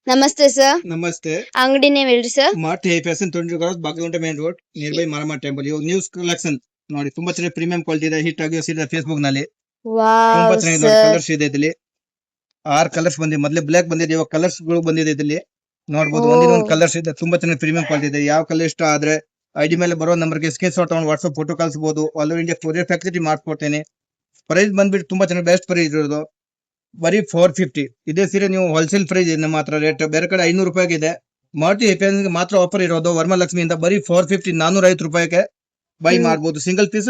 ನಮಸ್ತೆ ಸರ್. ನಮಸ್ತೆ. ಅಂಗಡಿ ನೇಮ್ ಹೇಳ್ರಿ sir. Mart high fashion 20 cross Bagalagunte main road near by Maramma temple. ಇವಾಗ ನ್ಯೂಸ್ ಕಲೆಕ್ಷನ್ ನೋಡಿ, ತುಂಬಾ ಚೆನ್ನಾಗಿ ಪ್ರೀಮಿಯಂ ಕ್ವಾಲಿಟಿ ಇದೆ. ಹಿಟ್ ಆಗಿ ಸೀದಾ ಫೇಸ್ಬುಕ್ ನಲ್ಲಿ ತುಂಬಾ ವಾವ್ ಚೆನ್ನಾಗಿದೆ ನೋಡಿ. ಸರ್. ಕಲರ್ಸ್ ಇದೆ ಇದರಲ್ಲಿ 6 ಕಲರ್ಸ್ ಬಂದಿದೆ. ಮೊದಲೇ ಬ್ಲಾಕ್ ಬಂದಿದೆ, ಇವಾಗ ಕಲರ್ಸ್ ಗಳು ಬಂದಿದೆ ಇದರಲ್ಲಿ ನೋಡಬಹುದು. ಒಂದಿನ ಒಂದು ಕಲರ್ಸ್ ಇದೆ, ತುಂಬಾ ಚೆನ್ನಾಗಿ ಪ್ರೀಮಿಯಂ ಕ್ವಾಲಿಟಿ ಇದೆ. ಯಾವ ಕಲರ್ ಇಷ್ಟ ಆದ್ರೆ ಐಡಿ ಮೇಲೆ ಬರೋ ನಂಬರ್ಗೆ ಸ್ಕ್ರೀನ್ ಶಾಟ್ ತಗೊಂಡು ವಾಟ್ಸ್ಆಪ್ ಫೋಟೋ ಕಳಿಸಬಹುದು. All over India courier facility ಮಾಡ್ಕೊಡ್ತೇನೆ. ಪ್ರೈಸ್ ಬಂದ್ಬಿಟ್ಟು ತುಂಬಾ ಚೆನ್ನಾಗಿ ಬೆಸ್ಟ್ ಪ್ರೈಸ್ ಇರೋದು, ಬರೀ 450. ಇದೇ ಸೀರೆ ನೀವು ಹೋಲ್ಸೇಲ್ ಪ್ರೈಸ್ ಇದೆ ನಮ್ಮ ಹತ್ರ. ರೇಟ್ ಬೇರೆ ಕಡೆ 500 ರೂಪಾಯಿಗೆ ಇದೆ. ಮಾರುತಿ ಎಪಿಎನ್ಗೆ ಮಾತ್ರ ಆಫರ್ ಇರೋದು ವರಮಹಾಲಕ್ಷ್ಮಿಯಿಂದ ಬರೀ 450 450 ರೂಪಾಯಿಗೆ ಬೈ ಮಾಡಬಹುದು. ಸಿಂಗಲ್ ಪೀಸ್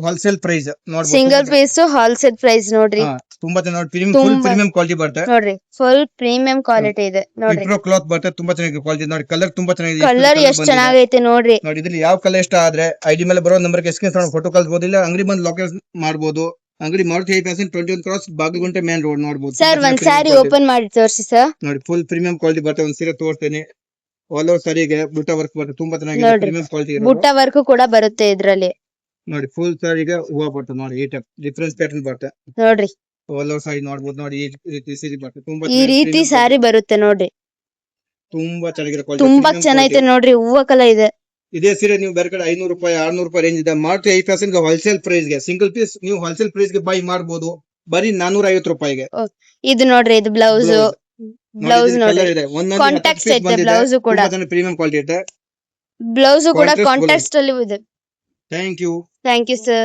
ಹೋಲ್ಸೇಲ್ ಪ್ರೈಸ್ ನೋಡಬಹುದು. ಸಿಂಗಲ್ ಪೀಸ್ ಹೋಲ್ಸೇಲ್ ಪ್ರೈಸ್ ನೋಡ್ರಿ. ತುಂಬಾ ಚೆನ್ನಾಗಿ ಫುಲ್ ಪ್ರೀಮಿಯಂ ಕ್ವಾಲಿಟಿ ಬರುತ್ತೆ ನೋಡ್ರಿ, ಫುಲ್ ಪ್ರೀಮಿಯಂ ಕ್ವಾಲಿಟಿ ಇದೆ ನೋಡ್ರಿ. ವಿಪ್ರೋ ಕ್ಲಾತ್ ಬರುತ್ತೆ, ತುಂಬಾ ಚೆನ್ನಾಗಿ ಕ್ವಾಲಿಟಿ ನೋಡಿ. ಕಲರ್ ತುಂಬಾ ಚೆನ್ನಾಗಿದೆ. ಕಲರ್ ಎಷ್ಟ್ ಚೆನ್ನಾಗೈತೆ ನೋಡ್ರಿ. ನೋಡಿ ಇದ್ರಲ್ಲಿ ಯಾವ ಕಲರ್ ಇಷ್ಟ ಆದ್ರೆ ಐಡಿ ಮೇಲೆ ಬರೋ ನಂಬರ್ಗೆ ಸ್ಕ್ರೀನ್ ಶಾಟ್ ಫೋಟೋ ಕಳಿಸಬಹುದು. ಇಲ್ಲ ಅಂಗಡಿ ಬಂದು ಲೊಕೇಶನ್ ಮಾಡಬಹುದು. ಅಂಗಡಿ Maruti high fashion 21 cross Bagalagunte main road ನೋಡಬಹುದು. ಸರ್ ಒಂದ್ ಸ್ಯಾರಿ ಓಪನ್ ಮಾಡಿ ತೋರಿಸಿ ಸರ್. ನೋಡಿ ಫುಲ್ ಪ್ರೀಮಿಯಂ ಕ್ವಾಲಿಟಿ ಬರುತ್ತೆ. ಒಂದ್ ಸೀರೆ ತೋರಿಸ್ತೇನೆ. ಆಲ್ ಓವರ್ ಸಾರಿಗೆ ಬುಟ್ಟ ವರ್ಕ್ ಬರುತ್ತೆ, ತುಂಬಾ ಚೆನ್ನಾಗಿದೆ. ನೋಡ್ರಿ, ಪ್ರೀಮಿಯಂ ಕ್ವಾಲಿಟಿ ಬುಟ್ಟ ವರ್ಕ್ ಕೂಡ ಬರುತ್ತೆ ಇದ್ರಲ್ಲಿ. ನೋಡಿ ಫುಲ್ ಸಾರಿಗೆ ಹೂವ ಬರುತ್ತೆ ನೋಡಿ. ಈ ಟೈಪ್ ಡಿಫರೆನ್ಸ್ ಪ್ಯಾಟರ್ನ್ ಬರುತ್ತೆ ನೋಡ್ರಿ. ಆಲ್ ಓವರ್ ಸಾರಿ ನೋಡಬಹುದು. ನೋಡಿ ಈ ರೀತಿ ಸೀರೆ ಬರುತ್ತೆ, ತುಂಬಾ ಈ ರೀತಿ ಸ್ಯಾರಿ ಬರುತ್ತೆ ನೋಡ್ರಿ. ತುಂಬಾ ಚೆನ್ನಾಗಿದೆ ಕ್ವಾಲಿಟಿ, ತುಂಬಾ ಚೆನ್ನಾಗೈತೆ ನೋಡ್ರಿ. ಹೂವ ಕಲರ್ ಇದೆ. ಇದೇ ಸೀರೆ ನೀವು ಬೇರೆ ಕಡೆ 500 ರೂಪಾಯಿ 600 ರೂಪಾಯಿ ರೇಂಜ್ ಇದೆ. ಮಾರುತಿ ಹೈ ಫ್ಯಾಷನ್ ಗೆ ಹೋಲ್ಸೇಲ್ ಪ್ರೈಸ್ ಗೆ ಸಿಂಗಲ್ ಪೀಸ್ ನೀವು ಹೋಲ್ಸೇಲ್ ಪ್ರೈಸ್ ಗೆ ಬೈ ಮಾಡಬಹುದು ಬರೀ 450 ರೂಪಾಯಿಗೆ. ಇದು ನೋಡ್ರಿ, ಇದು ಬ್ಲೌಸ್ ನೋಡ್ರಿ. ಇದೆ ಕಾಂಟ್ಯಾಕ್ಟ್ ಐತೆ ಬ್ಲೌಸ್ ಕೂಡ. ಪ್ರೀಮಿಯಂ ಕ್ವಾಲಿಟಿ ಇದೆ. ಬ್ಲೌಸ್ ಕೂಡ ಕಾಂಟ್ಯಾಕ್ಟ್ ಅಲ್ಲಿ ಇದೆ. Thank you. Thank you, sir.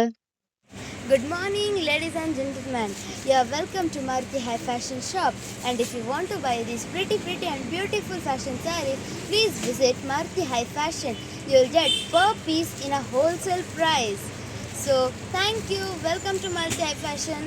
Good morning, ladies and gentlemen. You are welcome to Maruti High Fashion Shop. And if you want to buy these pretty and beautiful fashion sarees, please visit Maruti High Fashion. You will get per piece in a wholesale price. So, thank you. Welcome to Maruti High Fashion.